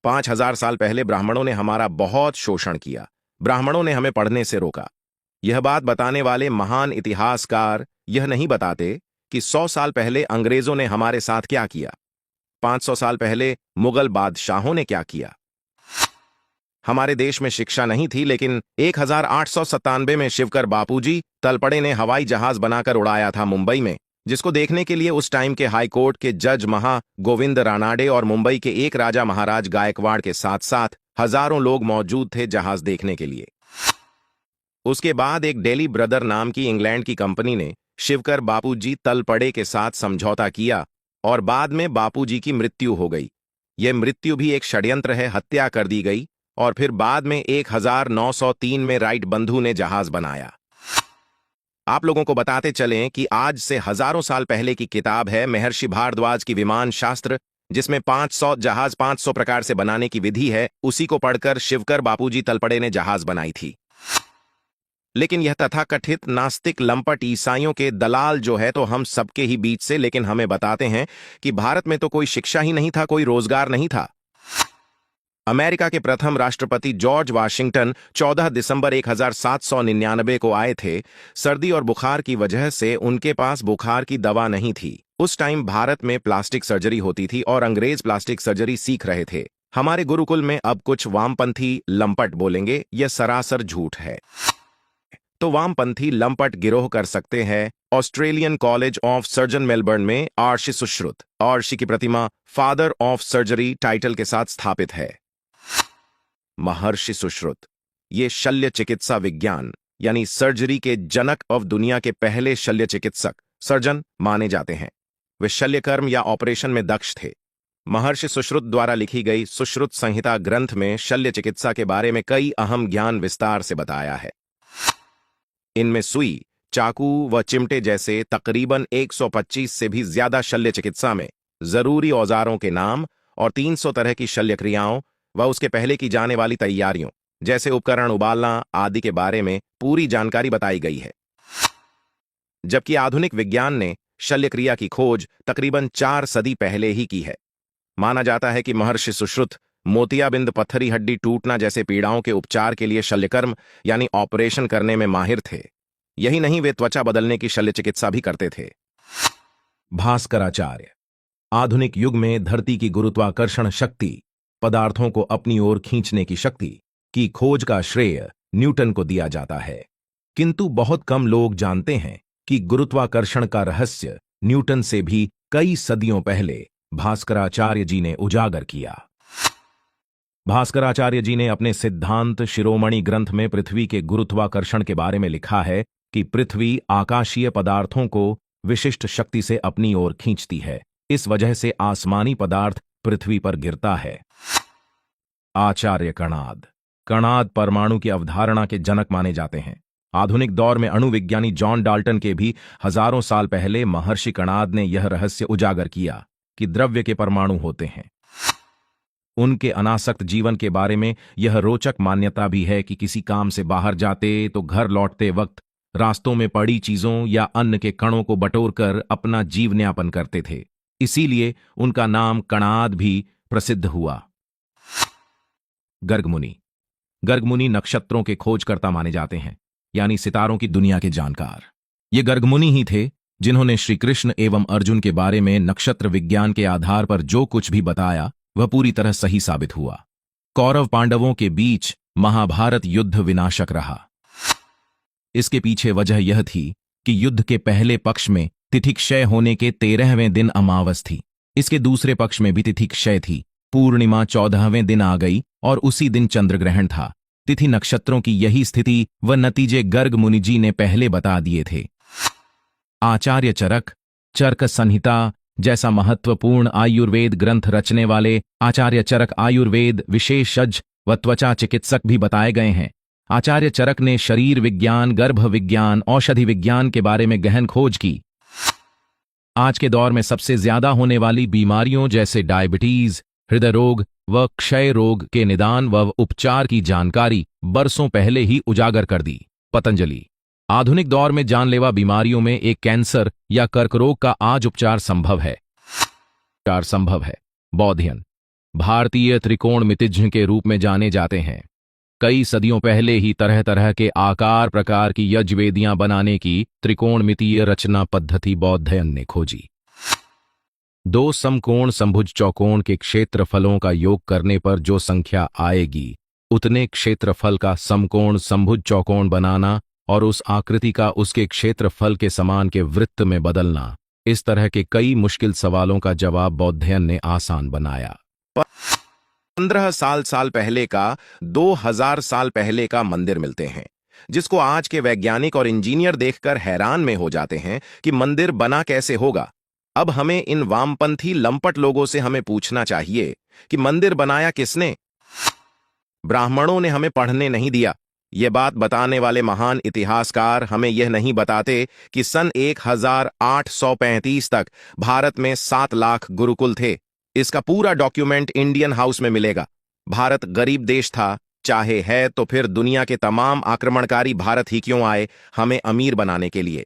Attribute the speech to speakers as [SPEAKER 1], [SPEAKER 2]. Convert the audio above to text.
[SPEAKER 1] 5,000 साल पहले ब्राह्मणों ने हमारा बहुत शोषण किया। ब्राह्मणों ने हमें पढ़ने से रोका। यह बात बताने वाले महान इतिहासकार यह नहीं बताते कि 100 साल पहले अंग्रेजों ने हमारे साथ क्या किया, 500 साल पहले मुगल बादशाहों ने क्या किया। हमारे देश में शिक्षा नहीं थी, लेकिन 1897 में शिवकर बापूजी तलपड़े ने हवाई जहाज बनाकर उड़ाया था मुंबई में, जिसको देखने के लिए उस टाइम के हाई कोर्ट के जज महा गोविंद रानाडे और मुंबई के एक राजा महाराज गायकवाड़ के साथ साथ हजारों लोग मौजूद थे जहाज देखने के लिए। उसके बाद एक डेली ब्रदर नाम की इंग्लैंड की कंपनी ने शिवकर बापूजी तलपड़े के साथ समझौता किया और बाद में बापूजी की मृत्यु हो गई। यह मृत्यु भी एक षड्यंत्र है, हत्या कर दी गई और फिर बाद में 1903 में राइट बंधु ने जहाज बनाया। आप लोगों को बताते चलें कि आज से हजारों साल पहले की किताब है महर्षि भारद्वाज की विमान शास्त्र, जिसमें 500 जहाज 500 प्रकार से बनाने की विधि है। उसी को पढ़कर शिवकर बापूजी तलपड़े ने जहाज बनाई थी। लेकिन यह तथाकथित नास्तिक लंपट ईसाइयों के दलाल जो है तो हम सबके ही बीच से, लेकिन हमें बताते हैं कि भारत में तो कोई शिक्षा ही नहीं था, कोई रोजगार नहीं था। अमेरिका के प्रथम राष्ट्रपति जॉर्ज वाशिंगटन 14 दिसंबर 1799 को आए थे। सर्दी और बुखार की वजह से उनके पास बुखार की दवा नहीं थी। उस टाइम भारत में प्लास्टिक सर्जरी होती थी और अंग्रेज प्लास्टिक सर्जरी सीख रहे थे। हमारे गुरुकुल में अब कुछ वामपंथी लंपट बोलेंगे, यह सरासर झूठ है। तो वामपंथी लंपट गिरोह कर सकते हैं Australian college of surgeon Melbourne में आर्षि सुश्रुत। आर्षि की प्रतिमा फादर ऑफ सर्जरी टाइटल के साथ स्थापित है। महर्षि सुश्रुत ये शल्य चिकित्सा विज्ञान यानी सर्जरी के जनक और दुनिया के पहले शल्य चिकित्सक सर्जन माने जाते हैं। वे शल्यकर्म या ऑपरेशन में दक्ष थे। महर्षि सुश्रुत द्वारा लिखी गई सुश्रुत संहिता ग्रंथ में शल्य चिकित्सा के बारे में कई अहम ज्ञान विस्तार से बताया है। इनमें सुई, चाकू व चिमटे जैसे तकरीबन 125 से भी ज्यादा शल्य चिकित्सा में जरूरी औजारों के नाम और 300 तरह की शल्य क्रियाओं व उसके पहले की जाने वाली तैयारियों जैसे उपकरण, उबालना आदि के बारे में पूरी जानकारी बताई गई है। जबकि आधुनिक विज्ञान ने शल्य क्रिया की खोज तकरीबन 4 सदी पहले ही की है। माना जाता है कि महर्षि सुश्रुत मोतियाबिंद, पत्थरी हड्डी टूटना जैसे पीड़ाओं के उपचार के लिए शल्यकर्म यानी ऑपरेशन करने में माहिर थे। यही नहीं, वे त्वचा बदलने की शल्य चिकित्सा भी करते थे। भास्कराचार्य आधुनिक युग में धरती की गुरुत्वाकर्षण शक्ति, पदार्थों को अपनी ओर खींचने की शक्ति की खोज का श्रेय न्यूटन को दिया जाता है। किंतु बहुत कम लोग जानते हैं कि गुरुत्वाकर्षण का रहस्य न्यूटन से भी कई सदियों पहले भास्कराचार्य जी ने उजागर किया। भास्कराचार्य जी ने अपने सिद्धांत शिरोमणि ग्रंथ में पृथ्वी के गुरुत्वाकर्षण के बारे में लिखा है कि पृथ्वी आकाशीय पदार्थों को विशिष्ट शक्ति से अपनी ओर खींचती है। इस वजह से आसमानी पदार्थ पृथ्वी पर गिरता है। आचार्य कणाद कणाद परमाणु की अवधारणा के जनक माने जाते हैं। आधुनिक दौर में अणुविज्ञानी जॉन डाल्टन के भी हजारों साल पहले महर्षि कणाद ने यह रहस्य उजागर किया कि द्रव्य के परमाणु होते हैं। उनके अनासक्त जीवन के बारे में यह रोचक मान्यता भी है कि किसी काम से बाहर जाते तो घर लौटते वक्त रास्तों में पड़ी चीजों या अन्न के कणों को बटोरकर अपना जीवनयापन करते थे। इसीलिए उनका नाम कणाद भी प्रसिद्ध हुआ। गर्गमुनि गर्गमुनि नक्षत्रों के खोजकर्ता माने जाते हैं, यानी सितारों की दुनिया के जानकार। ये गर्गमुनि ही थे जिन्होंने श्री कृष्ण एवं अर्जुन के बारे में नक्षत्र विज्ञान के आधार पर जो कुछ भी बताया वह पूरी तरह सही साबित हुआ। कौरव पांडवों के बीच महाभारत युद्ध विनाशक रहा। इसके पीछे वजह यह थी कि युद्ध के पहले पक्ष में तिथि क्षय होने के 13वें दिन अमावस थी। इसके दूसरे पक्ष में भी तिथि क्षय थी। पूर्णिमा 14वें दिन आ गई और उसी दिन चंद्रग्रहण था। तिथि नक्षत्रों की यही स्थिति व नतीजे गर्ग मुनि जी ने पहले बता दिए थे। आचार्य चरक चरक संहिता जैसा महत्वपूर्ण आयुर्वेद ग्रंथ रचने वाले आचार्य चरक आयुर्वेद विशेषज्ञ व त्वचा चिकित्सक भी बताए गए हैं। आचार्य चरक ने शरीर विज्ञान, गर्भ विज्ञान, औषधि विज्ञान के बारे में गहन खोज की। आज के दौर में सबसे ज्यादा होने वाली बीमारियों जैसे डायबिटीज, हृदय रोग व क्षय रोग के निदान व उपचार की जानकारी बरसों पहले ही उजागर कर दी पतंजलि। आधुनिक दौर में जानलेवा बीमारियों में एक कैंसर या कर्करोग का आज उपचार संभव है। बौधियन
[SPEAKER 2] भारतीय त्रिकोणमितिज्ञ के रूप में जाने जाते हैं। कई सदियों पहले ही तरह तरह के आकार प्रकार की यज्ञवेदियां बनाने की त्रिकोणमितीय रचना पद्धति बौद्धयन ने खोजी। दो समकोण समभुज चौकोण के क्षेत्रफलों का योग करने पर जो संख्या आएगी उतने क्षेत्रफल का समकोण समभुज चौकोण बनाना और उस आकृति का उसके क्षेत्रफल के समान के वृत्त में बदलना, इस तरह के कई मुश्किल सवालों का जवाब बौद्धयन ने आसान बनाया।
[SPEAKER 1] 15 साल पहले का 2000 साल पहले का मंदिर मिलते हैं, जिसको आज के वैज्ञानिक और इंजीनियर देखकर हैरान में हो जाते हैं कि मंदिर बना कैसे होगा। अब हमें इन वामपंथी लंपट लोगों से हमें पूछना चाहिए कि मंदिर बनाया किसने? ब्राह्मणों ने हमें पढ़ने नहीं दिया। ये बात बताने वाले महान इतिहासकार हमें यह नहीं बताते कि सन 1835 तक भारत में 7 लाख गुरुकुल थे। इसका पूरा डॉक्यूमेंट इंडियन हाउस में मिलेगा। भारत गरीब देश था, चाहे है तो फिर दुनिया के तमाम आक्रमणकारी भारत ही क्यों आए हमें अमीर बनाने के लिए।